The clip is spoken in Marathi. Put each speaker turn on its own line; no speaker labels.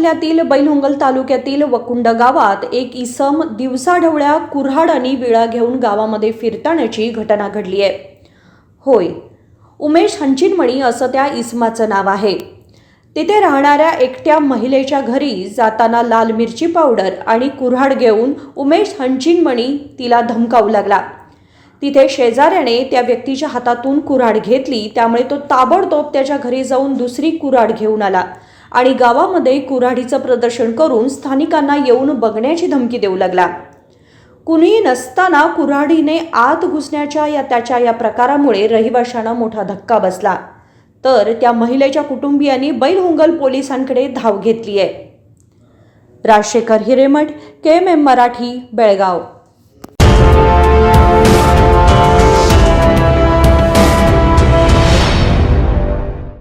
जिल्ह्यातील बैलहंगल तालुक्यातील वकुंड गावात एक इसम दिवसाढवळ्या कुऱ्हाड आणि विळा घेऊन गावामध्ये फिरतानाची घटना घडली आहे। होय, उमेश हंचिनमणी असं त्या इसमाचं नाव आहे। तिथे राहणाऱ्या एकट्या महिलेच्या घरी जाताना लाल मिरची पावडर आणि कुऱ्हाड घेऊन उमेश हंचिनमणी तिला धमकावू लागला। तिथे शेजाऱ्याने त्या व्यक्तीच्या हातातून कुऱ्हाड घेतली, त्यामुळे तो ताबडतोब त्याच्या घरी जाऊन दुसरी कुऱ्हाड घेऊन आला आणि गावामध्ये कुऱ्हाडीचं प्रदर्शन करून स्थानिकांना येऊन बघण्याची धमकी देऊ लागला। कुणीही नसताना कुऱ्हाडीने आत घुसण्याच्या त्याच्या या प्रकारामुळे रहिवाशांना मोठा धक्का बसला, तर त्या महिलेच्या कुटुंबियांनी बैलहंगल पोलिसांकडे धाव घेतली आहे। राजशेखर हिरेमठ, KMM मराठी, बेळगाव।